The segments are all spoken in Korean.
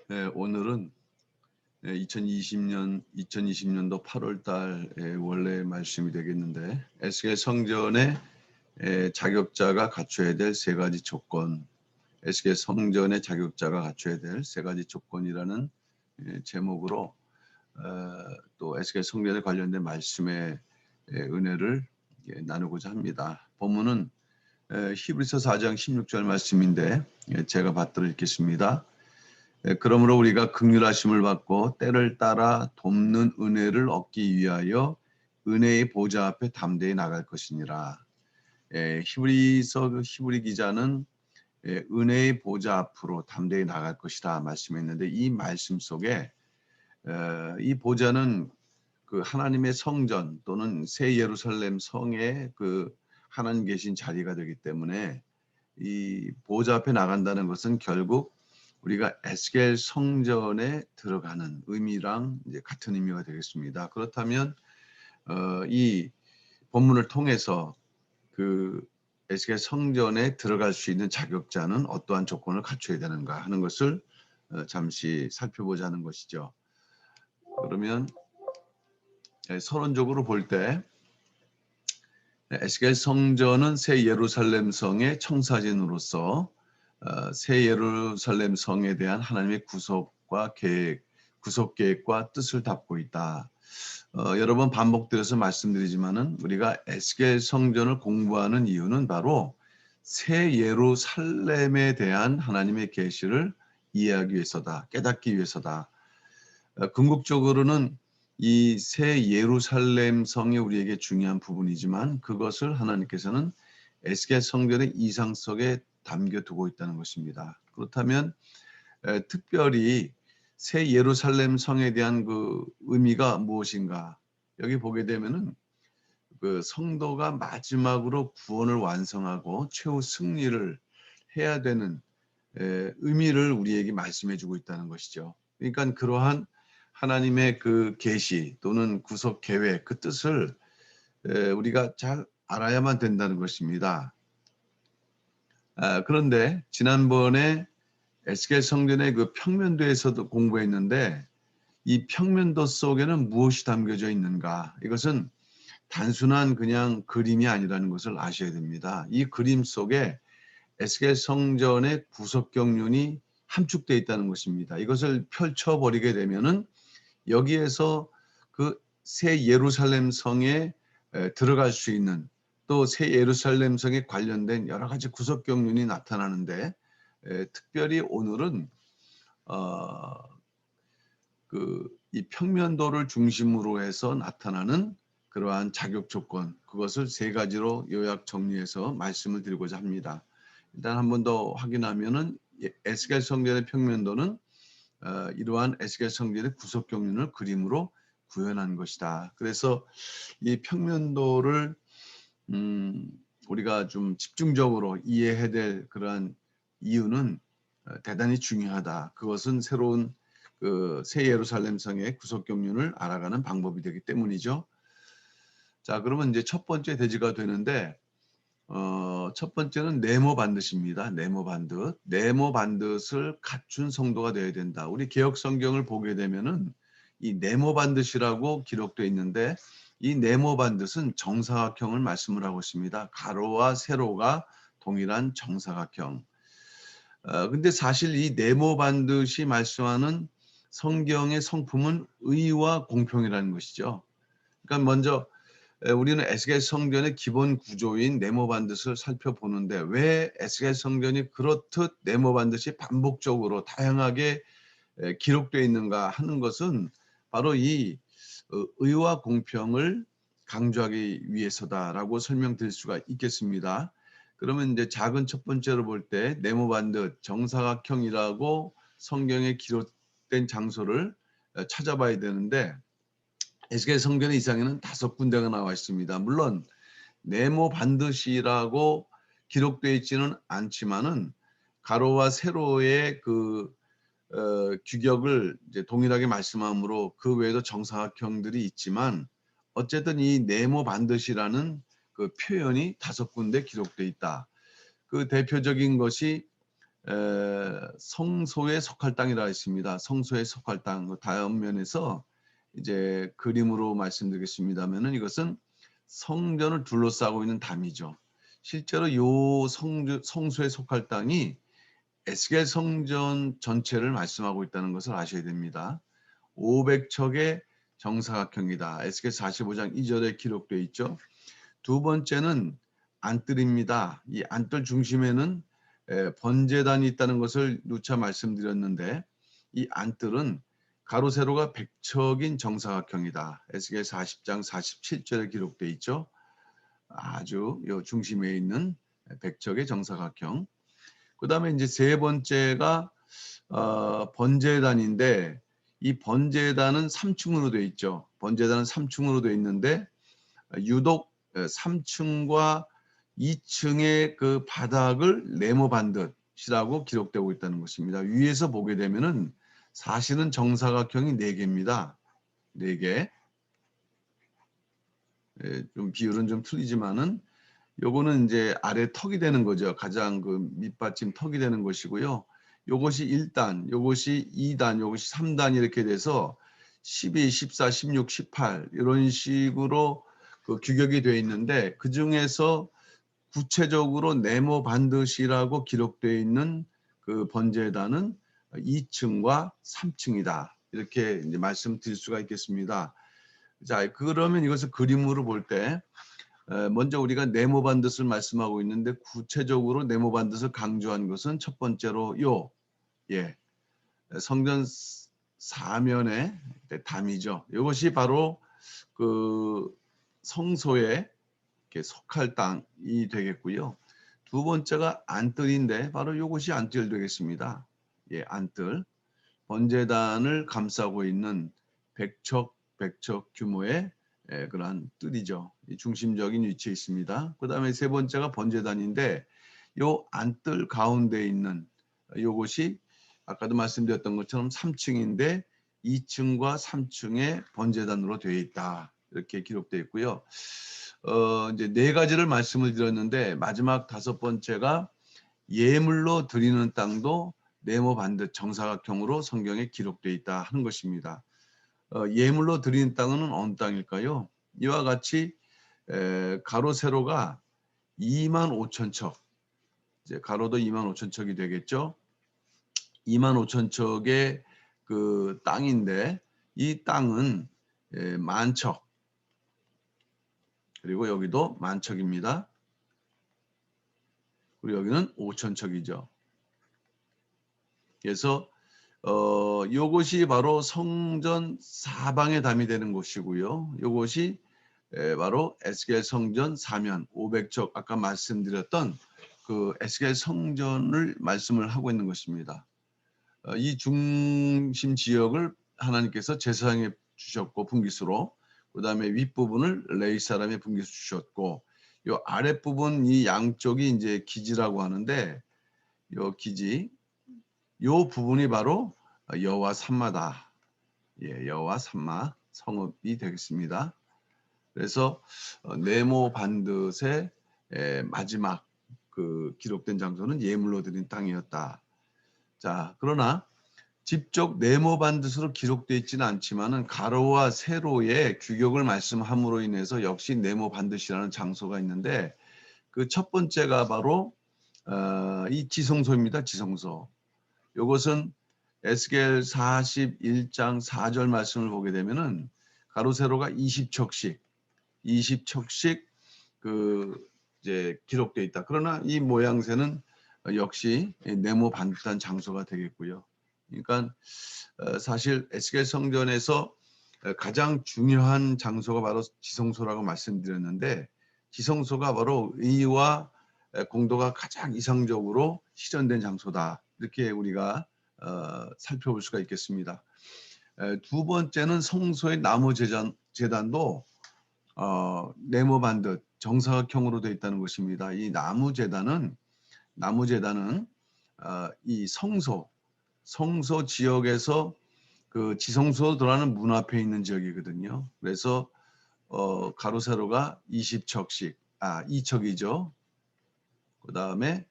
네, 오늘은 2020년도 8월 달에 원래 말씀이 되겠는데 에스겔 성전의 자격자가 갖춰야 될 세 가지 조건, 에스겔 성전의 자격자가 갖춰야 될 세 가지 조건이라는 제목으로 또 에스겔 성전에 관련된 말씀의 은혜를 나누고자 합니다. 본문은 히브리서 4장 16절 말씀인데 제가 받들어 읽겠습니다. 그러므로 우리가 긍휼하심을 받고 때를 따라 돕는 은혜를 얻기 위하여 은혜의 보좌 앞에 담대히 나갈 것이니라. 히브리서 히브리 기자는 은혜의 보좌 앞으로 담대히 나갈 것이라 말씀했는데 이 말씀 속에 이 보좌는 그 하나님의 성전 또는 새 예루살렘 성에 그 하나님 계신 자리가 되기 때문에 이 보좌 앞에 나간다는 것은 결국 우리가 에스겔 성전에 들어가는 의미랑 이제 같은 의미가 되겠습니다. 그렇다면 이 본문을 통해서 그 에스겔 성전에 들어갈 수 있는 자격자는 어떠한 조건을 갖춰야 되는가 하는 것을 잠시 살펴보자는 것이죠. 그러면 서론적으로 볼 때 에스겔 성전은 새 예루살렘 성의 청사진으로서 새 예루살렘 성에 대한 하나님의 구속 계획과 뜻을 담고 있다. 여러 번 반복드려서 말씀드리지만은 우리가 에스겔 성전을 공부하는 이유는 바로 새 예루살렘에 대한 하나님의 계시를 이해하기 위해서다, 깨닫기 위해서다. 궁극적으로는 이 새 예루살렘 성이 우리에게 중요한 부분이지만 그것을 하나님께서는 에스겔 성전의 이상 속에 담겨두고 있다는 것입니다. 그렇다면 특별히 새 예루살렘 성에 대한 그 의미가 무엇인가? 여기 보게 되면은 그 성도가 마지막으로 구원을 완성하고 최후 승리를 해야 되는 의미를 우리에게 말씀해주고 있다는 것이죠. 그러니까 그러한 하나님의 그 계시 또는 구속 계획 그 뜻을 우리가 잘 알아야만 된다는 것입니다. 그런데 지난번에 에스겔 성전의 그 평면도에서도 공부했는데 이 평면도 속에는 무엇이 담겨져 있는가? 이것은 단순한 그냥 그림이 아니라는 것을 아셔야 됩니다. 이 그림 속에 에스겔 성전의 구속 경륜이 함축되어 있다는 것입니다. 이것을 펼쳐버리게 되면은 여기에서 그 새 예루살렘 성에 들어갈 수 있는 또 새 예루살렘 성에 관련된 여러 가지 구속 경륜이 나타나는데 특별히 오늘은 이 평면도를 중심으로 해서 나타나는 그러한 자격 조건 그것을 세 가지로 요약 정리해서 말씀을 드리고자 합니다. 일단 한 번 더 확인하면은 에스겔 성전의 평면도는 이러한 에스겔 성전의 구속 경륜을 그림으로 구현한 것이다. 그래서 이 평면도를 음, 우리가 좀 집중적으로 이해해야 될 그러한 이유는 대단히 중요하다. 그것은 새로운 그 새 예루살렘 성의 구속 경륜을 알아가는 방법이 되기 때문이죠. 자, 그러면 이제 첫 번째 대지가 되는데 첫 번째는 네모 반드시입니다. 네모 반듯. 네모 반듯을 갖춘 성도가 되어야 된다. 우리 개역 성경을 보게 되면은 이 네모 반듯이라고 기록되어 있는데 이 네모 반듯은 정사각형을 말씀을 하고 있습니다. 가로와 세로가 동일한 정사각형. 근데 사실 이 네모 반듯이 말씀하는 성경의 성품은 의와 공평이라는 것이죠. 그러니까 먼저 우리는 에스겔 성전의 기본 구조인 네모 반듯을 살펴보는데 왜 에스겔 성전이 그렇듯 네모 반듯이 반복적으로 다양하게 기록되어 있는가 하는 것은 바로 이 의와 공평을 강조하기 위해서다라고 설명드릴 수가 있겠습니다. 그러면 이제 작은 첫 번째로 볼 때 네모 반듯 정사각형이라고 성경에 기록된 장소를 찾아봐야 되는데 에스겔 성전의 이상에는 5군데가 나와 있습니다. 물론 네모 반드시라고 기록되어 있지는 않지만은 가로와 세로의 그 규격을 이제 동일하게 말씀하므로 그 외에도 정사각형들이 있지만 어쨌든 이 네모 반드시라는 그 표현이 5군데 기록되어 있다. 그 대표적인 것이 성소에 속할 땅이라 했습니다. 성소에 속할 땅. 그 다음 면에서 이제 그림으로 말씀드리겠습니다면은 이것은 성전을 둘러싸고 있는 담이죠. 실제로 요 성소에 속할 땅이 에스겔 성전 전체를 말씀하고 있다는 것을 아셔야 됩니다. 500척의 정사각형이다. 에스겔 45장 2절에 기록되어 있죠. 두 번째는 안뜰입니다. 이 안뜰 중심에는 번제단이 있다는 것을 누차 말씀드렸는데 이 안뜰은 가로 세로가 100척인 정사각형이다. 에스겔 40장 47절에 기록되어 있죠. 아주 요 중심에 있는 100척의 정사각형. 그 다음에 이제 세 번째가 번제단인데 이 번제단은 3층으로 되어 있죠. 번제단은 3층으로 되어 있는데 유독 3층과 2층의 그 바닥을 네모 반듯이라고 기록되고 있다는 것입니다. 위에서 보게 되면은 사실은 정사각형이 4개입니다. 4개. 좀 비율은 좀 틀리지만은 요거는 이제 아래 턱이 되는 거죠. 가장 그 밑받침 턱이 되는 것이고요. 요것이 1단, 요것이 2단, 요것이 3단 이렇게 돼서 12, 14, 16, 18 이런 식으로 그 규격이 되어 있는데 그 중에서 구체적으로 네모 반드시라고 기록되어 있는 그 번제단은 2층과 3층이다. 이렇게 이제 말씀드릴 수가 있겠습니다. 자, 그러면 이것을 그림으로 볼 때 먼저 우리가 네모 반듯을 말씀하고 있는데 구체적으로 네모 반듯을 강조한 것은 첫 번째로 예, 성전 사면의 담이죠. 이것이 바로 그 성소에 이렇게 속할 땅이 되겠고요. 두 번째가 안뜰인데 바로 이것이 안뜰 되겠습니다. 예, 안뜰. 번제단을 감싸고 있는 백척 규모의 그러한 뜰이죠. 중심적인 위치에 있습니다. 그 다음에 세 번째가 번제단인데 요 안뜰 가운데 있는 요것이 아까도 말씀드렸던 것처럼 3층인데 2층과 3층의 번제단으로 되어 있다. 이렇게 기록되어 있고요. 이제 네 가지를 말씀을 드렸는데 마지막 다섯 번째가 예물로 드리는 땅도 네모 반듯 정사각형으로 성경에 기록되어 있다 하는 것입니다. 예물로 드리는 땅은 어느 땅일까요? 이와 같이 가로 세로가 2만 5천 척, 이제 가로도 2만 5천 척이 되겠죠. 2만 5천 척의 그 땅인데 이 땅은 만 척, 그리고 여기도 만 척입니다. 그리고 여기는 5천 척이죠. 그래서 요것이 바로 성전 사방에 담이 되는 곳이고요. 요것이 바로 에스겔 성전 사면 500척 아까 말씀드렸던 그 에스겔 성전을 말씀을 하고 있는 것입니다. 이 중심 지역을 하나님께서 제사장에 주셨고 분깃으로, 그 다음에 윗부분을 레위 사람의 분깃으로 주셨고, 요 아랫부분 이 양쪽이 이제 기지라고 하는데 요 기지, 요 부분이 바로 여호와 산마다. 예, 여호와 산마 성읍이 되겠습니다. 그래서 네모 반듯의 마지막 그 기록된 장소는 예물로 드린 땅이었다. 자, 그러나 직접 네모 반듯으로 기록되어 있지는 않지만은 가로와 세로의 규격을 말씀함으로 인해서 역시 네모 반듯이라는 장소가 있는데 그 첫 번째가 바로 이 지성소입니다. 지성소. 이것은 에스겔 41장 4절 말씀을 보게 되면은 가로 세로가 20척씩 그 이제 기록되어 있다. 그러나 이 모양새는 역시 네모 반듯한 장소가 되겠고요. 그러니까 사실 에스겔 성전에서 가장 중요한 장소가 바로 지성소라고 말씀드렸는데 지성소가 바로 의와 공도가 가장 이상적으로 실현된 장소다. 이렇게 우리가 살펴볼 수가 있겠습니다. 두 번째는 성소의 나무 제단도 네모 반듯 정사각형으로 되어 있다는 것입니다. 이 나무 제단은 이 성소 지역에서 그 지성소로 들어가는 문 앞에 있는 지역이거든요. 그래서 가로 세로가 20척씩, 2척이죠. 그 다음에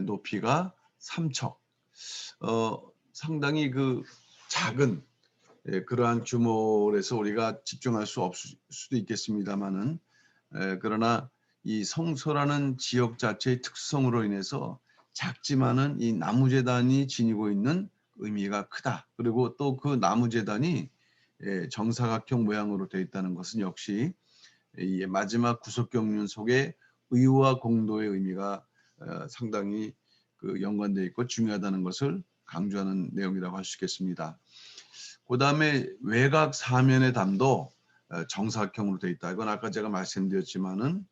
높이가 삼척. 상당히 그 작은 그러한 규모에서 우리가 집중할 수 없을 수도 있겠습니다만은 그러나 이 성소라는 지역 자체의 특성으로 인해서 작지만은 이 나무재단이 지니고 있는 의미가 크다. 그리고 또 그 나무재단이 정사각형 모양으로 되어 있다는 것은 역시 이 마지막 구속경륜 속에 의와 공도의 의미가 상당히 그 연관되어 있고 중요하다는 것을 강조하는 내용이라고 할 수 있겠습니다. 그 다음에 외곽 사면의 담도 정사각형으로 되어 있다. 이건 아까 제가 말씀드렸지만은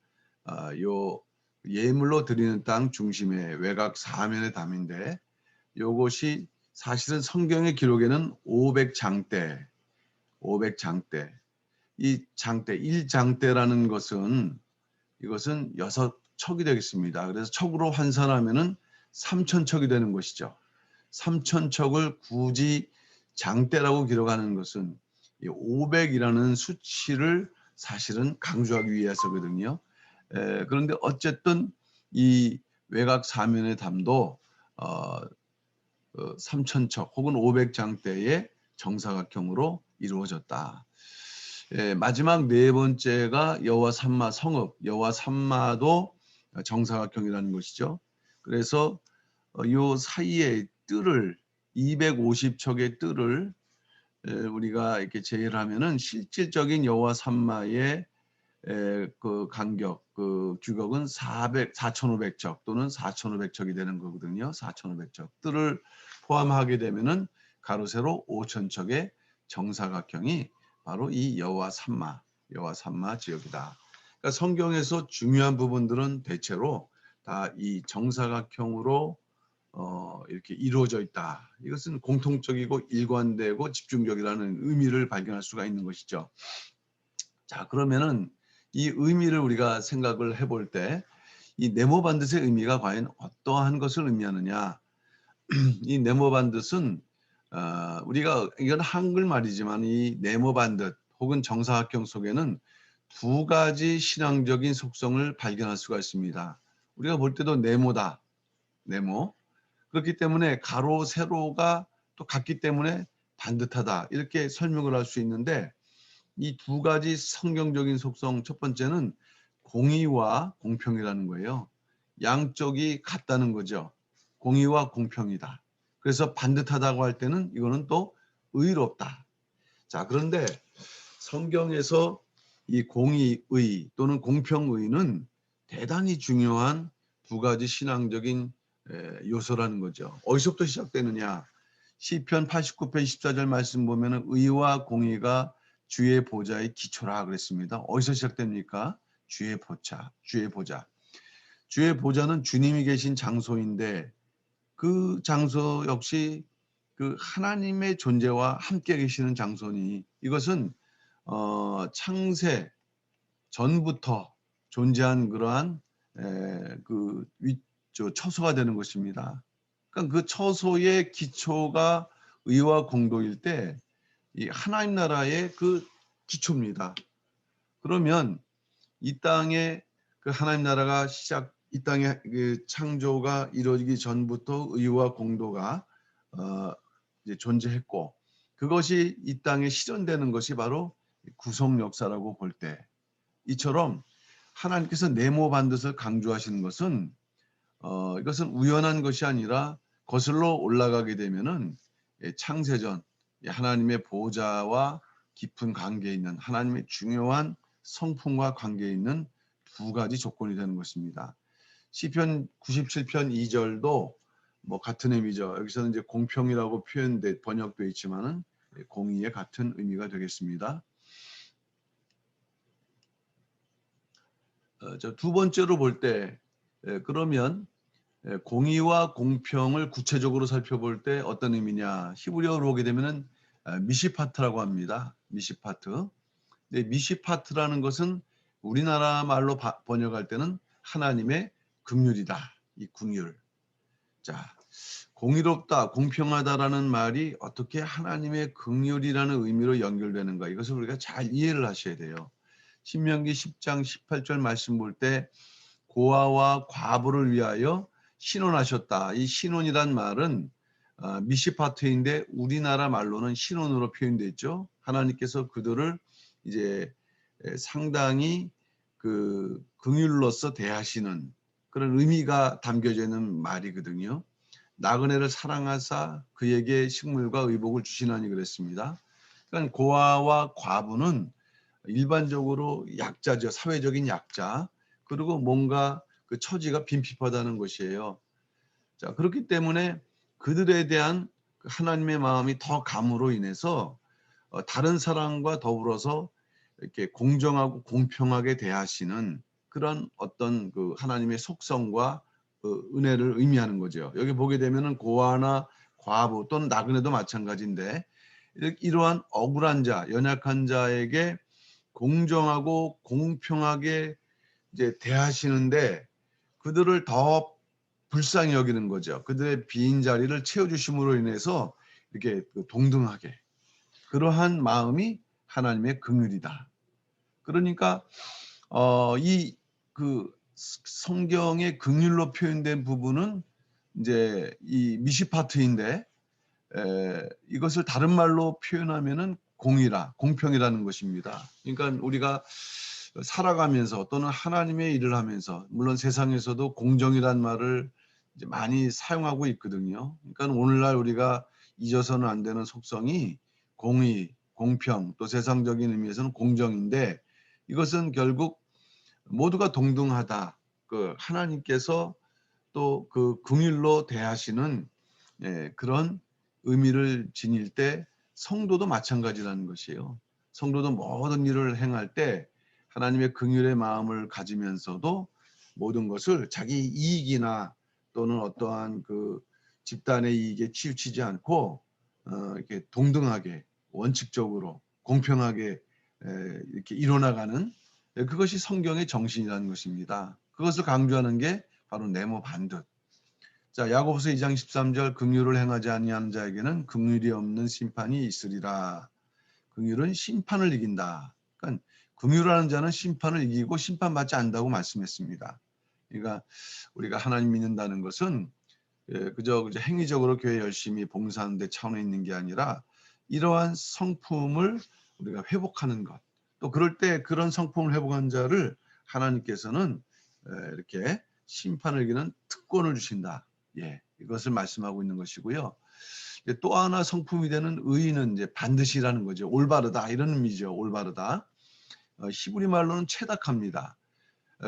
요 예물로 드리는 땅 중심의 외곽 사면의 담인데 요것이 사실은 성경의 기록에는 500장대, 500장대. 이 장대, 1장대라는 것은 이것은 6척이 되겠습니다. 그래서 척으로 환산하면은 3,000척이 되는 것이죠. 3,000척을 굳이 장대라고 기록하는 것은 이 500이라는 수치를 사실은 강조하기 위해서거든요. 그런데 어쨌든 이 외곽 사면의 담도 3,000척 혹은 500장대의 정사각형으로 이루어졌다. 마지막 네 번째가 여호와 산마 성읍, 여호와 산마도 정사각형이라는 것이죠. 그래서 요 사이에 뜰을 250척의 뜰을 우리가 이렇게 제의를 하면은 실질적인 여호와 산마의 그 간격, 그 규격은 4,500척 또는 4,500척이 되는 거거든요. 4,500척. 뜰을 포함하게 되면은 가로 세로 5,000척의 정사각형이 바로 이 여호와 산마 지역이다. 그러니까 성경에서 중요한 부분들은 대체로 다 이 정사각형으로 이렇게 이루어져 있다. 이것은 공통적이고 일관되고 집중적이라는 의미를 발견할 수가 있는 것이죠. 자, 그러면은 이 의미를 우리가 생각을 해볼 때 이 네모반듯의 의미가 과연 어떠한 것을 의미하느냐? 이 네모반듯은 우리가 이건 한글말이지만 이 네모반듯 혹은 정사각형 속에는 두 가지 신앙적인 속성을 발견할 수가 있습니다. 우리가 볼 때도 네모다, 네모. 그렇기 때문에 가로, 세로가 또 같기 때문에 반듯하다 이렇게 설명을 할 수 있는데 이 두 가지 성경적인 속성 첫 번째는 공의와 공평이라는 거예요. 양쪽이 같다는 거죠. 공의와 공평이다. 그래서 반듯하다고 할 때는 이거는 또 의롭다. 자, 그런데 성경에서 이 공의의 또는 공평의는 대단히 중요한 두 가지 신앙적인 요소라는 거죠. 어디서부터 시작되느냐? 시편 89편 14절 말씀 보면은 의와 공의가 주의 보좌의 기초라 그랬습니다. 어디서 시작됩니까? 주의 보좌, 주의 보좌. 주의 보좌는 주님이 계신 장소인데 그 장소 역시 그 하나님의 존재와 함께 계시는 장소니 이것은 창세 전부터 존재한 그러한 처소가 되는 것입니다. 그러니까 그 처소의 기초가 의와 공도일 때 이 하나님 나라의 그 기초입니다. 그러면 이 땅에 그 하나님 나라가 이 땅의 그 창조가 이루어지기 전부터 의와 공도가 이제 존재했고 그것이 이 땅에 실현되는 것이 바로 구속 역사라고 볼 때 이처럼 하나님께서 네모 반듯을 강조하시는 것은 이것은 우연한 것이 아니라 거슬러 올라가게 되면은 창세전 하나님의 보좌와 깊은 관계에 있는 하나님의 중요한 성품과 관계에 있는 두 가지 조건이 되는 것입니다. 시편 97편 2절도 뭐 같은 의미죠. 여기서는 이제 공평이라고 번역되어 있지만은 공의의 같은 의미가 되겠습니다. 두 번째로 볼 때 그러면 공의와 공평을 구체적으로 살펴볼 때 어떤 의미냐? 히브리어로 보게 되면은 미시파트라고 합니다. 미시파트. 근데 미시파트라는 것은 우리나라 말로 번역할 때는 하나님의 긍휼이다. 이 긍휼. 자, 공의롭다, 공평하다라는 말이 어떻게 하나님의 긍휼이라는 의미로 연결되는가? 이것을 우리가 잘 이해를 하셔야 돼요. 신명기 10장 18절 말씀 볼 때 고아와 과부를 위하여 신원하셨다. 이 신원이란 말은 미시파트인데 우리나라 말로는 신원으로 표현됐죠. 하나님께서 그들을 이제 상당히 그 긍휼로서 대하시는 그런 의미가 담겨져 있는 말이거든요. 나그네를 사랑하사 그에게 식물과 의복을 주시나니 그랬습니다. 그러니까 고아와 과부는 일반적으로 약자죠. 사회적인 약자. 그리고 뭔가 그 처지가 빈핍하다는 것이에요. 자, 그렇기 때문에 그들에 대한 하나님의 마음이 더 감으로 인해서 다른 사람과 더불어서 이렇게 공정하고 공평하게 대하시는 그런 어떤 그 하나님의 속성과 그 은혜를 의미하는 거죠. 여기 보게 되면은 고아나 과부 또는 나그네도 마찬가지인데 이러한 억울한 자, 연약한 자에게 공정하고 공평하게 이제 대하시는데 그들을 더 불쌍히 여기는 거죠. 그들의 빈 자리를 채워주심으로 인해서 이렇게 동등하게 그러한 마음이 하나님의 긍휼이다. 그러니까 이 그 성경의 긍휼로 표현된 부분은 이제 이 미시파트인데 이것을 다른 말로 표현하면은 공평이라는 것입니다. 그러니까 우리가 살아가면서 또는 하나님의 일을 하면서 물론 세상에서도 공정이란 말을 이제 많이 사용하고 있거든요. 그러니까 오늘날 우리가 잊어서는 안 되는 속성이 공의, 공평, 또 세상적인 의미에서는 공정인데 이것은 결국 모두가 동등하다. 그 하나님께서 또 그 긍휼로 대하시는 그런 의미를 지닐 때 성도도 마찬가지라는 것이에요. 성도도 모든 일을 행할 때 하나님의 긍휼의 마음을 가지면서도 모든 것을 자기 이익이나 또는 어떠한 그 집단의 이익에 치우치지 않고 이렇게 동등하게 원칙적으로 공평하게 이렇게 일어나가는 그것이 성경의 정신이라는 것입니다. 그것을 강조하는 게 바로 네모 반듯. 자, 야고보서 2장 13절 긍휼을 행하지 아니하는 자에게는 긍휼이 없는 심판이 있으리라. 긍휼은 심판을 이긴다. 그러니까 긍휼하는 자는 심판을 이기고 심판받지 않는다고 말씀했습니다. 그러니까 우리가 하나님 믿는다는 것은 그저 행위적으로 교회 열심히 봉사하는 데 차원에 있는 게 아니라 이러한 성품을 우리가 회복하는 것. 또 그럴 때 그런 성품을 회복한 자를 하나님께서는 이렇게 심판을 이기는 특권을 주신다. 예, 이것을 말씀하고 있는 것이고요. 또 하나 성품이 되는 의의는 이제 반드시라는 거죠. 올바르다 이런 의미죠. 올바르다. 히브리 말로는 체닥합니다.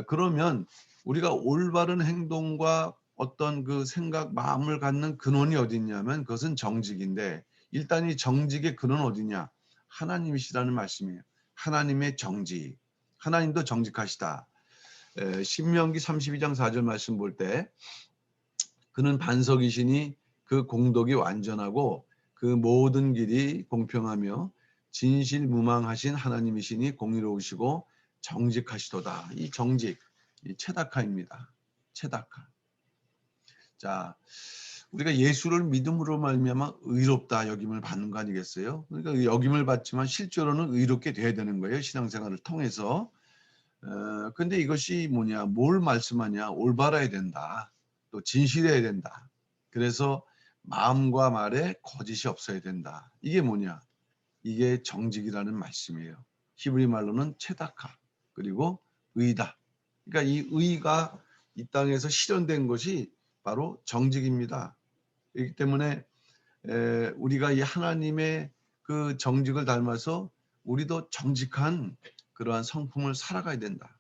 그러면 우리가 올바른 행동과 어떤 그 생각, 마음을 갖는 근원이 어디 있냐면 그것은 정직인데 일단 이 정직의 근원 어디냐? 하나님이시라는 말씀이에요. 하나님의 정직. 하나님도 정직하시다. 신명기 32장 4절 말씀 볼 때 그는 반석이시니 그 공덕이 완전하고 그 모든 길이 공평하며 진실무망하신 하나님이시니 공의로우시고 정직하시도다. 이 정직, 이 체다카입니다. 체다카. 자, 우리가 예수를 믿음으로 말미암아 의롭다 여김을 받는 거 아니겠어요? 그러니까 여김을 받지만 실제로는 의롭게 돼야 되는 거예요. 신앙생활을 통해서. 근데 이것이 뭐냐? 뭘 말씀하냐? 올바라야 된다. 또 진실해야 된다. 그래서 마음과 말에 거짓이 없어야 된다. 이게 뭐냐? 이게 정직이라는 말씀이에요. 히브리 말로는 체다카 그리고 의다. 그러니까 이 의가 이 땅에서 실현된 것이 바로 정직입니다. 그렇기 때문에 우리가 이 하나님의 그 정직을 닮아서 우리도 정직한 그러한 성품을 살아가야 된다.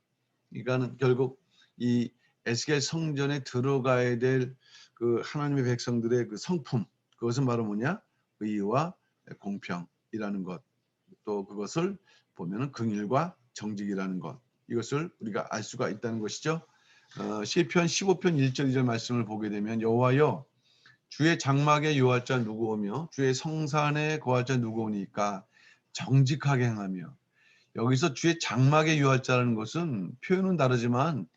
그러니까는 결국 이 에스겔 성전에 들어가야 될 그 하나님의 백성들의 그 성품, 그것은 바로 뭐냐? 의와 공평이라는 것. 또 그것을 보면은 긍휼과 정직이라는 것. 이것을 우리가 알 수가 있다는 것이죠. 시편 15편 1절 2절 말씀을 보게 되면 여호와여 주의 장막에 유할 자 누구 오며 주의 성산에 거할 자 누구 오니까 정직하게 행하며 여기서 주의 장막에 유할 자라는 것은 표현은 다르지만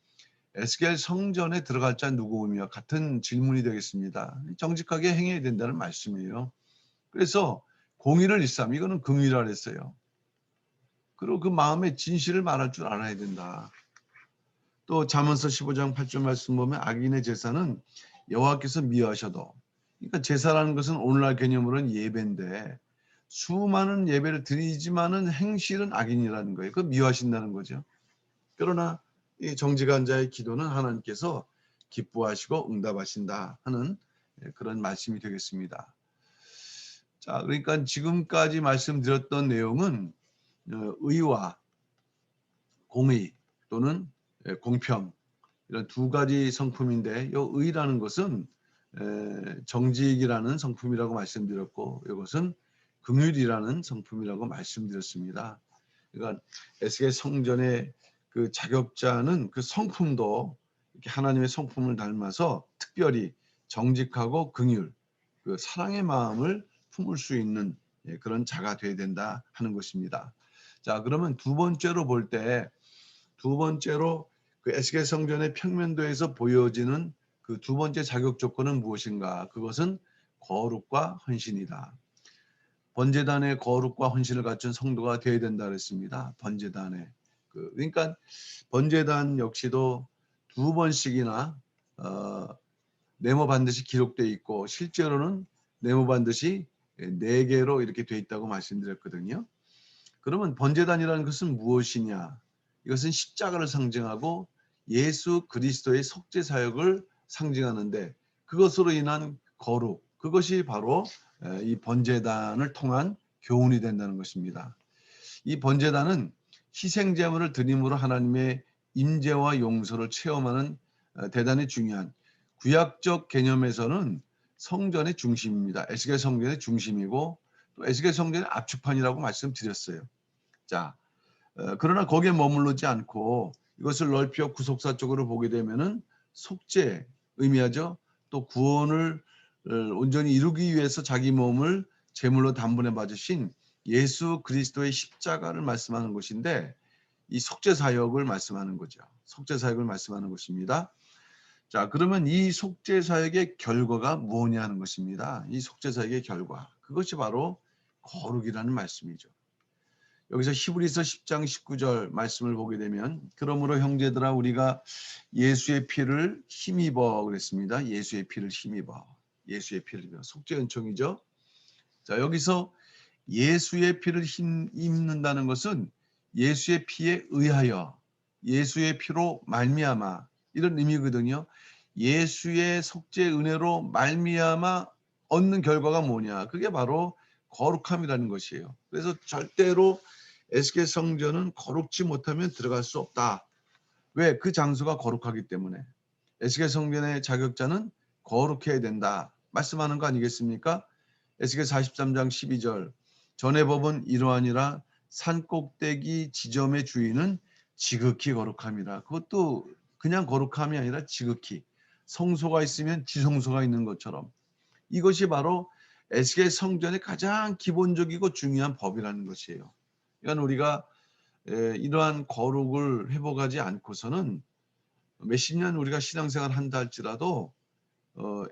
에스겔 성전에 들어갈 자 누구 오며 같은 질문이 되겠습니다. 정직하게 행해야 된다는 말씀이에요. 그래서 공의를 일삼 이거는 긍휼이라 했어요. 그리고 그 마음의 진실을 말할 줄 알아야 된다. 또 잠언서 15장 8절 말씀 보면 악인의 제사는 여호와께서 미워하셔도, 그러니까 제사라는 것은 오늘날 개념으로는 예배인데 수많은 예배를 드리지만은 행실은 악인이라는 거예요. 그 미워하신다는 거죠. 그러나 이 정직한 자의 기도는 하나님께서 기뻐하시고 응답하신다 하는 그런 말씀이 되겠습니다. 자, 그러니까 지금까지 말씀드렸던 내용은 의와 공의 또는 공평, 이런 두 가지 성품인데, 이 의라는 것은 정직이라는 성품이라고 말씀드렸고, 이것은 긍휼이라는 성품이라고 말씀드렸습니다. 그러니까 에스겔 성전의 그 자격자는 그 성품도 이렇게 하나님의 성품을 닮아서 특별히 정직하고 긍휼, 그 사랑의 마음을 품을 수 있는 그런 자가 되어야 된다 하는 것입니다. 자, 그러면 두 번째로 볼 때, 두 번째로 그 에스겔 성전의 평면도에서 보여지는 그 두 번째 자격 조건은 무엇인가? 그것은 거룩과 헌신이다. 번제단의 거룩과 헌신을 갖춘 성도가 되어야 된다 그랬습니다. 번제단에 그러니까 번제단 역시도 두 번씩이나 네모 반드시 기록되어 있고, 실제로는 네모 반드시 네 개로 이렇게 되어 있다고 말씀드렸거든요. 그러면 번제단이라는 것은 무엇이냐? 이것은 십자가를 상징하고 예수 그리스도의 속죄 사역을 상징하는데, 그것으로 인한 거룩, 그것이 바로 이 번제단을 통한 교훈이 된다는 것입니다. 이 번제단은 희생 제물을 드림으로 하나님의 임재와 용서를 체험하는 대단히 중요한, 구약적 개념에서는 성전의 중심입니다. 에스겔 성전의 중심이고 또 에스겔 성전의 압축판이라고 말씀드렸어요. 자, 그러나 거기에 머무르지 않고 이것을 넓혀 구속사 쪽으로 보게 되면은 속죄 의미하죠. 또 구원을 온전히 이루기 위해서 자기 몸을 제물로 단번에 받으신 예수 그리스도의 십자가를 말씀하는 것인데, 이 속죄 사역을 말씀하는 거죠. 속죄 사역을 말씀하는 것입니다. 자, 그러면 이 속죄 사역의 결과가 뭐냐 하는 것입니다. 이 속죄 사역의 결과, 그것이 바로 거룩이라는 말씀이죠. 여기서 히브리서 10장 19절 말씀을 보게 되면, 그러므로 형제들아 우리가 예수의 피를 힘입어 그랬습니다. 예수의 피를 힘입어. 예수의 피를 힘입어. 속죄 은총이죠. 자, 여기서 예수의 피를 힘입는다는 것은 예수의 피에 의하여, 예수의 피로 말미암아, 이런 의미거든요. 예수의 속죄 은혜로 말미암아 얻는 결과가 뭐냐? 그게 바로 거룩함이라는 것이에요. 그래서 절대로 에스겔 성전은 거룩지 못하면 들어갈 수 없다. 왜? 그 장소가 거룩하기 때문에. 에스겔 성전의 자격자는 거룩해야 된다 말씀하는 거 아니겠습니까? 에스겔 43장 12절, 전의 법은 이러하니라, 산꼭대기 지점의 주인은 지극히 거룩함이라. 그것도 그냥 거룩함이 아니라 지극히, 성소가 있으면 지성소가 있는 것처럼, 이것이 바로 에스겔 성전의 가장 기본적이고 중요한 법이라는 것이에요. 그러니까 우리가 이러한 거룩을 회복하지 않고서는 몇십 년 우리가 신앙생활을 한다 할지라도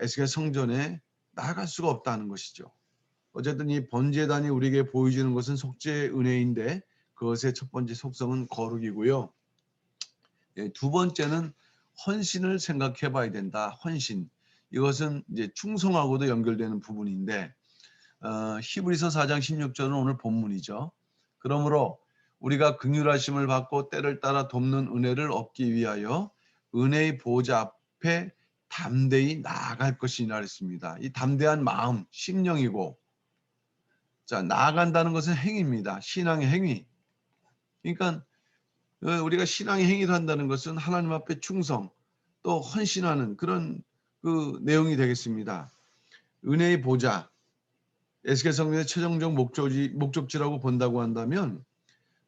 에스겔 성전에 나아갈 수가 없다는 것이죠. 어쨌든 이 번제단이 우리에게 보여주는 것은 속죄 은혜인데, 그것의 첫 번째 속성은 거룩이고요. 두 번째는 헌신을 생각해 봐야 된다. 헌신. 이것은 이제 충성하고도 연결되는 부분인데, 히브리서 4장 16절은 오늘 본문이죠. 그러므로 우리가 긍휼하심을 받고 때를 따라 돕는 은혜를 얻기 위하여 은혜의 보좌 앞에 담대히 나아갈 것이라 했습니다. 이 담대한 마음, 심령이고, 자, 나아간다는 것은 행위입니다. 신앙의 행위. 그러니까 우리가 신앙의 행위를 한다는 것은 하나님 앞에 충성, 또 헌신하는 그런 그 내용이 되겠습니다. 은혜의 보좌, 에스겔 성전의 최종적 목적지라고 본다고 한다면,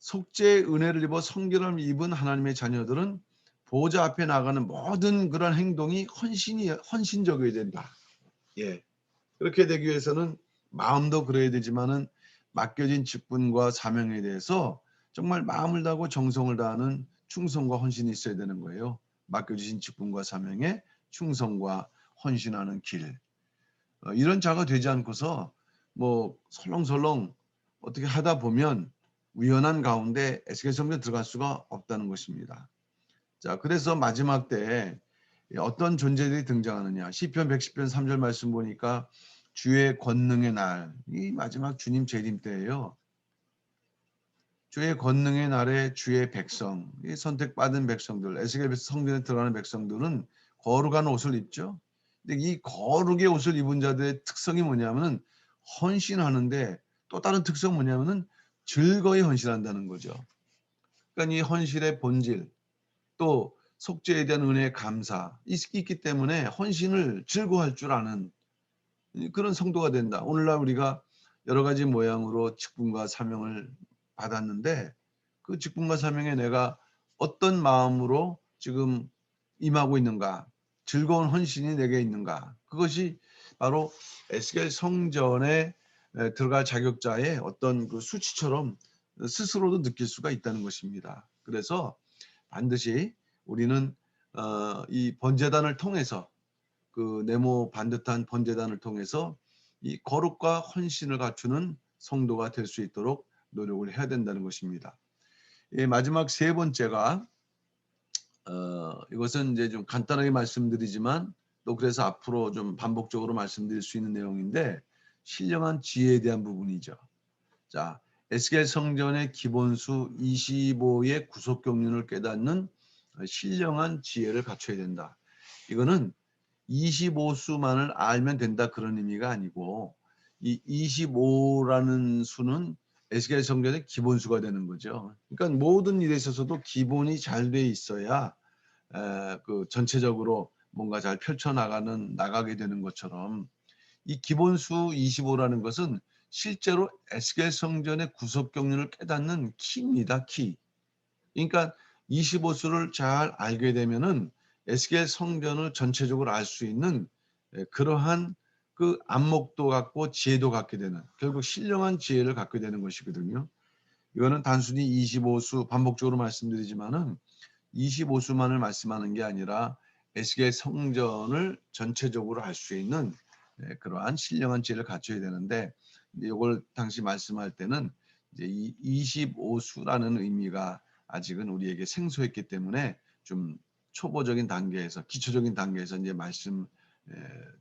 속죄의 은혜를 입어 성결함을 입은 하나님의 자녀들은 보좌 앞에 나가는 모든 그런 행동이 헌신적이어야 된다. 예. 그렇게 되기 위해서는 마음도 그래야 되지만은 맡겨진 직분과 사명에 대해서 정말 마음을 다하고 정성을 다하는 충성과 헌신이 있어야 되는 거예요. 맡겨주신 직분과 사명에 충성과 헌신하는 길. 이런 자가 되지 않고서 뭐 설렁설렁 어떻게 하다 보면 우연한 가운데 에스겔 성전에 들어갈 수가 없다는 것입니다. 자, 그래서 마지막 때 어떤 존재들이 등장하느냐. 시편 110편 3절 말씀 보니까 주의 권능의 날, 이 마지막 주님 재림 때예요. 주의 권능의 날에 주의 백성, 이 선택받은 백성들, 에스겔 성전에 들어가는 백성들은 거룩한 옷을 입죠. 근데 이 거룩의 옷을 입은 자들의 특성이 뭐냐면은 헌신하는데, 또 다른 특성 뭐냐면은 즐거이 헌신한다는 거죠. 그러니까 이 헌신의 본질, 또 속죄에 대한 은혜의 감사 있기 때문에 헌신을 즐거워할 줄 아는 그런 성도가 된다. 오늘날 우리가 여러 가지 모양으로 직분과 사명을 받았는데, 그 직분과 사명에 내가 어떤 마음으로 지금 임하고 있는가, 즐거운 헌신이 내게 있는가, 그것이 바로 에스겔 성전에 들어갈 자격자의 어떤 그 수치처럼 스스로도 느낄 수가 있다는 것입니다. 그래서 반드시 우리는 이 번제단을 통해서, 그 네모 반듯한 번제단을 통해서 이 거룩과 헌신을 갖추는 성도가 될 수 있도록 노력을 해야 된다는 것입니다. 마지막 세 번째가 이것은 이제 좀 간단하게 말씀드리지만, 또 그래서 앞으로 좀 반복적으로 말씀드릴 수 있는 내용인데, 신령한 지혜에 대한 부분이죠. 자, 에스겔 성전의 기본수 25의 구속 경륜을 깨닫는 신령한 지혜를 갖춰야 된다. 이거는 25수만을 알면 된다 그런 의미가 아니고, 이 25라는 수는 에스겔 성전의 기본수가 되는 거죠. 그러니까 모든 일에 있어서도 기본이 잘 돼 있어야 그 전체적으로 뭔가 잘 나가게 되는 것처럼, 이 기본수 25라는 것은 실제로 에스겔 성전의 구속 경륜을 깨닫는 키입니다. 키. 그러니까 25수를 잘 알게 되면은 에스겔 성전을 전체적으로 알 수 있는 그러한 그 안목도 갖고 지혜도 갖게 되는, 결국 신령한 지혜를 갖게 되는 것이거든요. 이거는 단순히 25수 반복적으로 말씀드리지만은 25수만을 말씀하는 게 아니라 에스겔 성전을 전체적으로 알 수 있는 그러한 신령한 지혜를 갖춰야 되는데, 이걸 당시 말씀할 때는 이제 이 25수라는 의미가 아직은 우리에게 생소했기 때문에 좀 초보적인 단계에서, 기초적인 단계에서 이제 말씀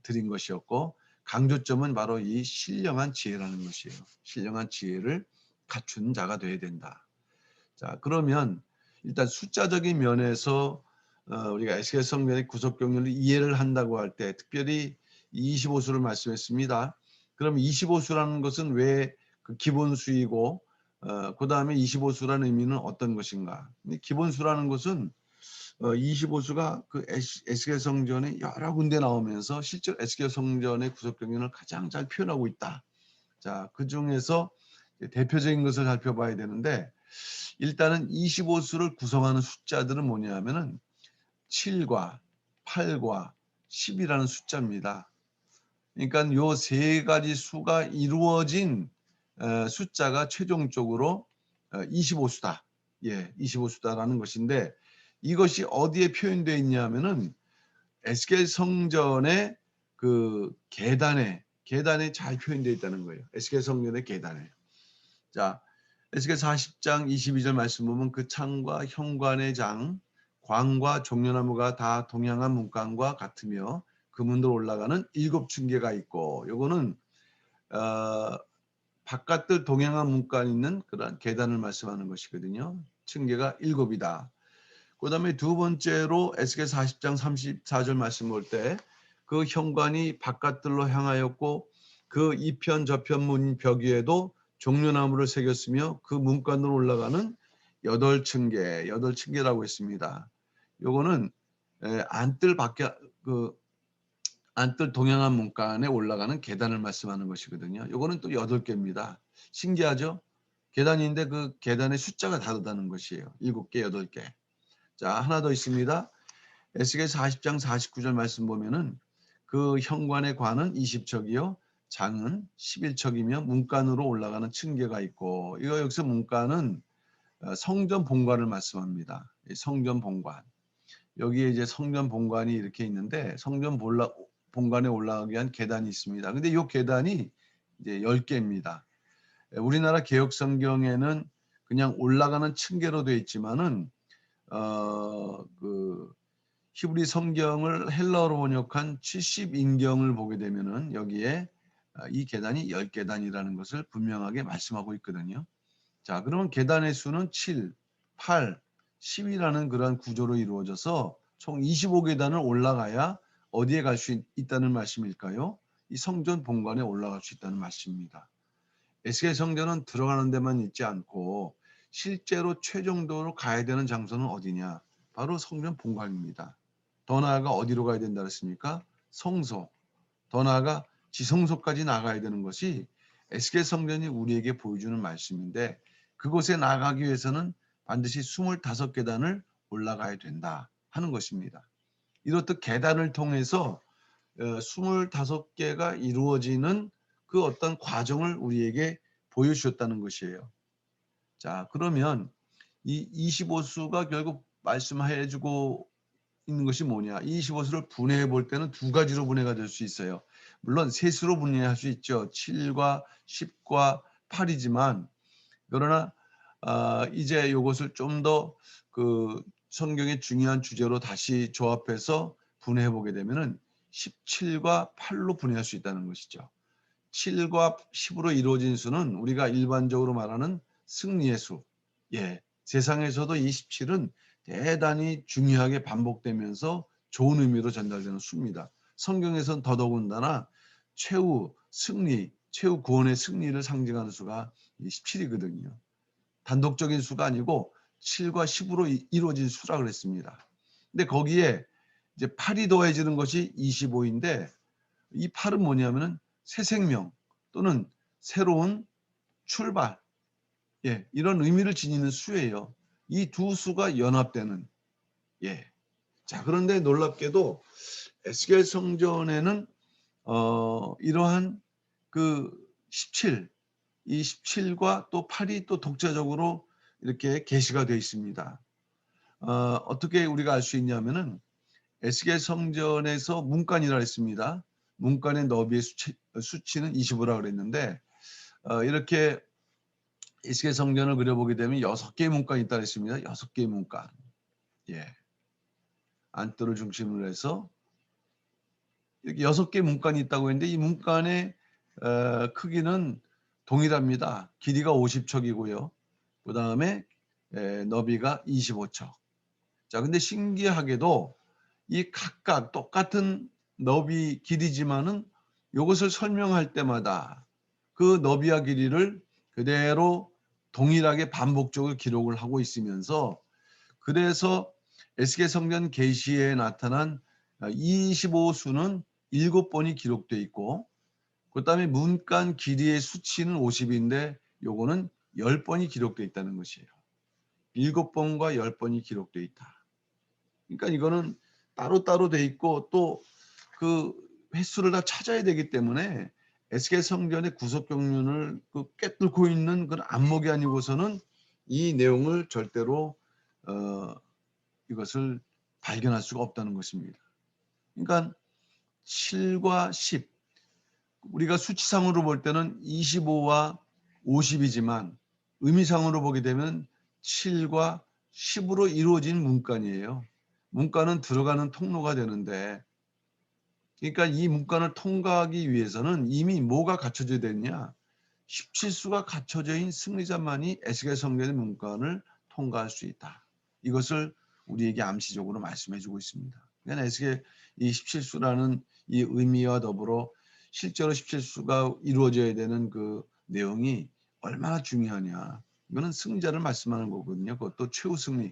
드린 것이었고, 강조점은 바로 이 신령한 지혜라는 것이에요. 신령한 지혜를 갖춘 자가 되어야 된다. 자, 그러면 일단 숫자적인 면에서 우리가 에스겔 성전의 구속 경륜을 이해를 한다고 할 때, 특별히 25수를 말씀했습니다. 그럼 25수라는 것은 왜 그 기본수이고, 그 다음에 25수라는 의미는 어떤 것인가? 기본수라는 것은 25수가 그 에스겔 성전에 여러 군데 나오면서 실제로 에스겔 성전의 구속 경륜을 가장 잘 표현하고 있다. 자, 그 중에서 대표적인 것을 살펴봐야 되는데, 일단은 25수를 구성하는 숫자들은 뭐냐 하면은 7과 8과 10이라는 숫자입니다. 그러니까 요 세 가지 수가 이루어진 숫자가 최종적으로 25수다. 예, 25수다라는 것인데, 이것이 어디에 표현되어 있냐면은 에스겔 성전의 그 계단에 잘 표현되어 있다는 거예요. 에스겔 성전의 계단에. 자, 에스겔 40장 22절 말씀 보면 그 창과 현관의 장, 광과 종려나무가 다 동양한 문간과 같으며 그 문으로 올라가는 7층계가 있고, 요거는 바깥들 동양한 문간 있는 그런 계단을 말씀하는 것이거든요. 층계가 7이다. 그 다음에 두 번째로 에스겔 40장 34절 말씀 볼 때 그 현관이 바깥들로 향하였고, 그 이편 저편 문 벽 위에도 종려나무를 새겼으며 그 문간으로 올라가는 8층계라고 했습니다. 요거는 안뜰 밖에 그 안뜰 동양한 문간에 올라가는 계단을 말씀하는 것이거든요. 요거는 또 8개입니다. 신기하죠? 계단인데 그 계단의 숫자가 다르다는 것이에요. 7개, 8개. 자, 하나 더 있습니다. 에스겔 40장 49절 말씀 보면은 그 현관의 관은 20척이요 장은 11척이며 문간으로 올라가는 층계가 있고, 이거 여기서 문간은 성전 본관을 말씀합니다. 성전 본관. 여기에 이제 성전 본관이 이렇게 있는데, 본관에 올라가기 위한 계단이 있습니다. 근데 이 계단이 이제 10개입니다. 우리나라 개역 성경에는 그냥 올라가는 층계로 되어 있지만은 그 히브리 성경을 헬라어로 번역한 70인경을 보게 되면은 여기에 이 계단이 10계단이라는 것을 분명하게 말씀하고 있거든요. 자, 그러면 계단의 수는 7, 8, 10이라는 그러한 구조로 이루어져서 총 25계단을 올라가야 어디에 갈 수 있다는 말씀일까요? 이 성전 본관에 올라갈 수 있다는 말씀입니다. 에스겔 성전은 들어가는 데만 있지 않고 실제로 최종적으로 가야 되는 장소는 어디냐? 바로 성전 본관입니다. 더 나아가 어디로 가야 된다 그랬습니까? 성소. 더 나아가 지성소까지 나가야 되는 것이 에스겔 성전이 우리에게 보여주는 말씀인데, 그곳에 나가기 위해서는 반드시 25계단을 올라가야 된다 하는 것입니다. 이렇듯 계단을 통해서 25개가 이루어지는 그 어떤 과정을 우리에게 보여주셨다는 것이에요. 자, 그러면 이 25수가 결국 말씀해 주고 있는 것이 뭐냐? 이 25수를 분해해 볼 때는 두 가지로 분해가 될 수 있어요. 물론 셋으로 분해할 수 있죠. 7과 10과 8이지만, 그러나 이제 이것을 좀 더 그 성경의 중요한 주제로 다시 조합해서 분해해 보게 되면은 17과 8로 분해할 수 있다는 것이죠. 7과 10으로 이루어진 수는 우리가 일반적으로 말하는 승리의 수. 예. 세상에서도 이 17은 대단히 중요하게 반복되면서 좋은 의미로 전달되는 수입니다. 성경에서는 더더군다나 최후 승리, 최후 구원의 승리를 상징하는 수가 17이거든요. 단독적인 수가 아니고 7과 10으로 이루어진 수라 그랬습니다. 근데 거기에 이제 8이 더해지는 것이 25인데, 이 8은 뭐냐면은 새 생명 또는 새로운 출발, 예, 이런 의미를 지니는 수예요. 이 두 수가 연합되는, 예. 자, 그런데 놀랍게도 에스겔 성전에는 이러한 그 17, 이 17과 또 8이 또 독자적으로 이렇게 계시가 되어 있습니다. 어떻게 우리가 알 수 있냐면은 에스겔 성전에서 문간이라 했습니다. 문간의 너비의 수치는 25라 그랬는데, 이렇게 에스겔 성전을 그려보게 되면 6개의 문간이 있다 그랬습니다. 6개의 문간. 예. 안뜰을 중심으로 해서 이렇게 6개의 문간이 있다고 했는데, 이 문간의 크기는 동일합니다. 길이가 50척이고요. 그 다음에 너비가 25척. 자, 근데 신기하게도 이 각각 똑같은 너비 길이지만은 이것을 설명할 때마다 그 너비와 길이를 그대로 동일하게 반복적으로 기록을 하고 있으면서, 그래서 에스겔 성전 계시에 나타난 25수는 7번이 기록되어 있고, 그다음에 문간 길이의 수치는 50인데 요거는 10번이 기록되어 있다는 것이에요. 7번과 10번이 기록되어 있다. 그러니까 이거는 따로따로 돼 있고 또 그 횟수를 다 찾아야 되기 때문에 에스겔 성전의 구석 경륜을 꿰뚫고 있는 그런 안목이 아니고서는 이 내용을 절대로 이것을 발견할 수가 없다는 것입니다. 그러니까 7과 10, 우리가 수치상으로 볼 때는 25와 50이지만 의미상으로 보게 되면 7과 10으로 이루어진 문간이에요. 문간은 들어가는 통로가 되는데, 그러니까 이 문간을 통과하기 위해서는 이미 뭐가 갖춰져야 되느냐? 17수가 갖춰져 있는 승리자만이 에스겔 성전의 문간을 통과할 수 있다. 이것을 우리에게 암시적으로 말씀해 주고 있습니다. 그러니까 에스겔 이 17수라는 이 의미와 더불어 실제로 17수가 이루어져야 되는 그 내용이 얼마나 중요하냐. 이거는 승자를 말씀하는 거거든요. 그것도 최후 승리.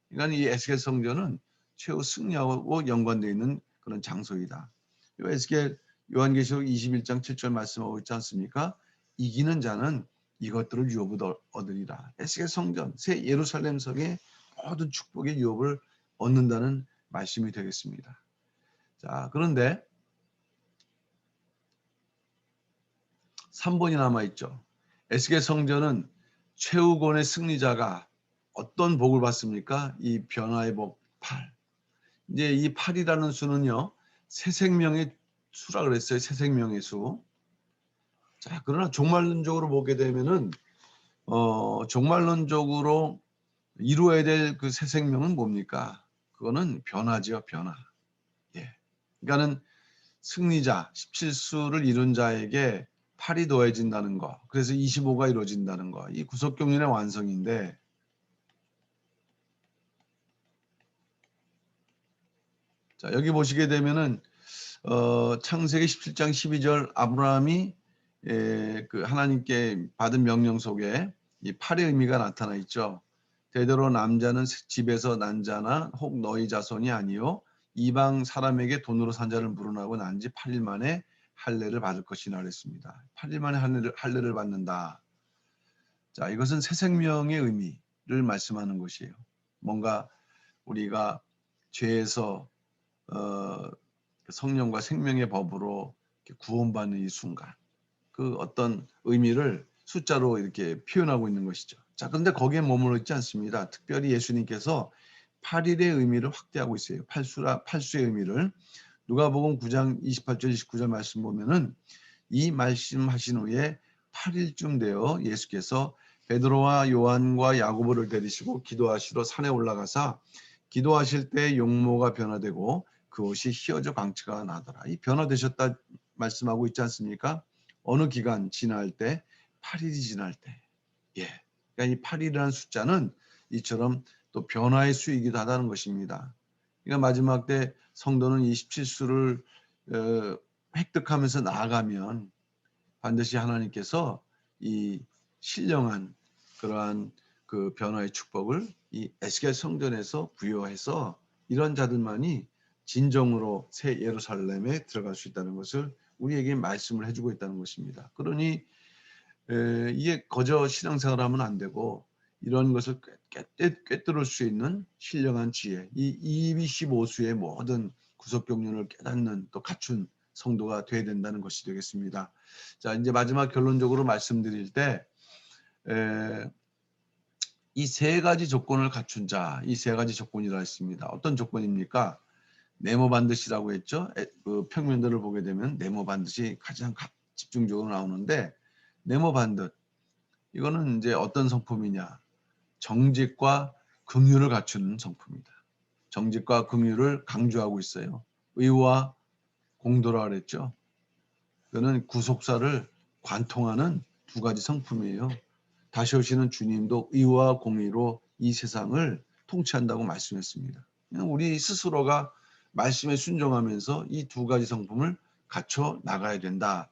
그러니까 이 에스겔 성전은 최후 승리하고 연관되어 있는 그런 장소이다. 에스겔 요한계시록 21장 7절 말씀하고 있지 않습니까? 이기는 자는 이것들을 유업을 얻으리라. 에스겔 성전, 새 예루살렘 성의 모든 축복의 유업을 얻는다는 말씀이 되겠습니다. 자, 그런데 3번이 남아있죠. 에스겔 성전은 최후권의 승리자가 어떤 복을 받습니까? 이 변화의 복 8. 이제 이 8이라는 수는요, 새 생명의 수라 그랬어요. 새 생명의 수. 자, 그러나 종말론적으로 보게 되면은 종말론적으로 이루어야 될 그 새 생명은 뭡니까? 그거는 변화지요, 변화. 예. 그러니까는 승리자, 17수를 이룬 자에게 8이 더해진다는 거. 그래서 25가 이루어진다는 거. 이 구속경륜의 완성인데, 자, 여기 보시게 되면은 창세기 17장 12절 아브라함이 그 하나님께 받은 명령 속에 이 8의 의미가 나타나 있죠. 대대로 남자는 집에서 난 자나 혹 너희 자손이 아니요 이방 사람에게 돈으로 산 자를 물어나고 난 지 8일 만에 할례를 받을 것이나 그랬습니다. 8일 만에 할례를 받는다. 자, 이것은 새 생명의 의미를 말씀하는 것이에요. 뭔가 우리가 죄에서 성령과 생명의 법으로 구원받는 이 순간, 그 어떤 의미를 숫자로 이렇게 표현하고 있는 것이죠. 자, 그런데 거기에 머물러 있지 않습니다. 특별히 예수님께서 8일의 의미를 확대하고 있어요. 팔수의 의미를. 누가복음 9장 28절 29절 말씀 보면은 이 말씀하신 후에 8일쯤 되어 예수께서 베드로와 요한과 야고보를 데리시고 기도하시러 산에 올라가사 기도하실 때 용모가 변화되고 그 옷이 휘어져 광채가 나더라. 이 변화되셨다 말씀하고 있지 않습니까? 어느 기간 지날 때 8일이 지날 때. 예. 그러니까 이 8일이라는 숫자는 이처럼 또 변화의 수이기도 하다는 것입니다. 그러니까 마지막 때 성도는 27수를 획득하면서 나아가면 반드시 하나님께서 이 신령한 그러한 그 변화의 축복을 이 에스겔 성전에서 부여해서 이런 자들만이 진정으로 새 예루살렘에 들어갈 수 있다는 것을 우리에게 말씀을 해주고 있다는 것입니다. 그러니 이게 거저 신앙생활하면 안 되고 이런 것을 꿰뚫을 수 있는 신령한 지혜, 이 25수의 모든 구속경륜을 깨닫는 또 갖춘 성도가 돼야 된다는 것이 되겠습니다. 자, 이제 마지막 결론적으로 말씀드릴 때 이 세 가지 조건을 갖춘 자, 이 세 가지 조건이라 했습니다. 어떤 조건입니까? 네모 반드시라고 했죠. 그 평면도를 보게 되면 네모 반드시 가장 집중적으로 나오는데 네모 반듯 이거는 이제 어떤 성품이냐? 정직과 긍휼을 갖추는 성품이다. 정직과 긍휼을 강조하고 있어요. 의와 공도라 그랬죠. 그는 구속사를 관통하는 두 가지 성품이에요. 다시 오시는 주님도 의와 공의로 이 세상을 통치한다고 말씀했습니다. 우리 스스로가 말씀에 순종하면서 이 두 가지 성품을 갖춰 나가야 된다.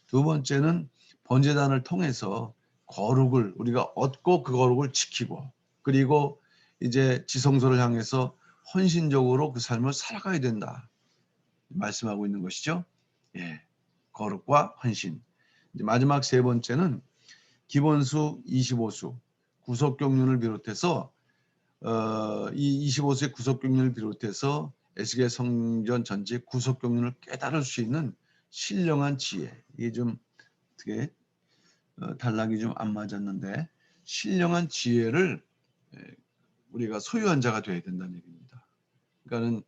두 번째는 번제단을 통해서 거룩을 우리가 얻고 그 거룩을 지키고 그리고 이제 지성소를 향해서 헌신적으로 그 삶을 살아가야 된다. 말씀하고 있는 것이죠. 예. 거룩과 헌신. 이제 마지막 세 번째는 기본수 25수 구속경륜을 비롯해서 이 25수의 구속경륜을 비롯해서 에스겔 성전 전체 구속경륜을 깨달을 수 있는 신령한 지혜. 이게 좀 어떻게 단락이 좀 안 맞았는데 신령한 지혜를 우리가 소유한 자가 되어야 된다는 얘기입니다. 그러니까는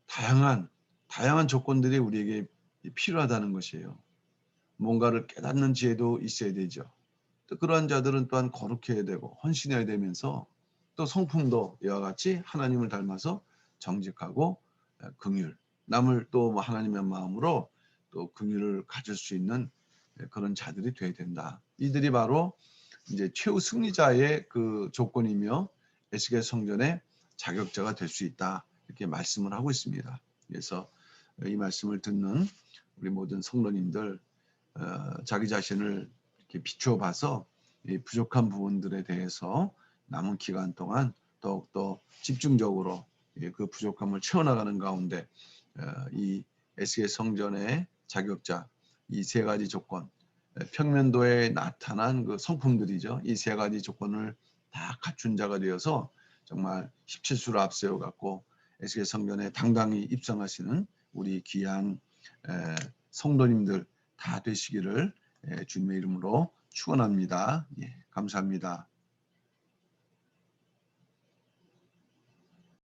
다양한 조건들이 우리에게 필요하다는 것이에요. 뭔가를 깨닫는 지혜도 있어야 되죠. 또 그러한 자들은 또한 거룩해야 되고 헌신해야 되면서 또 성품도 이와 같이 하나님을 닮아서 정직하고 긍휼, 남을 또 뭐 하나님의 마음으로 또 긍휼을 가질 수 있는 그런 자들이 돼야 된다. 이들이 바로 이제 최후 승리자의 그 조건이며 에스겔 성전의 자격자가 될 수 있다. 이렇게 말씀을 하고 있습니다. 그래서 이 말씀을 듣는 우리 모든 성도님들 자기 자신을 이렇게 비추어 봐서 이 부족한 부분들에 대해서 남은 기간 동안 더욱더 집중적으로 그 부족함을 채워나가는 가운데 이 에스겔 성전의 자격자 이 세 가지 조건 평면도에 나타난 그 성품들이죠. 이 세 가지 조건을 다 갖춘 자가 되어서 정말 17수를 앞세워 갖고 에스겔 성전에 당당히 입성하시는 우리 귀한 성도님들 다 되시기를 주님의 이름으로 축원합니다. 예, 감사합니다.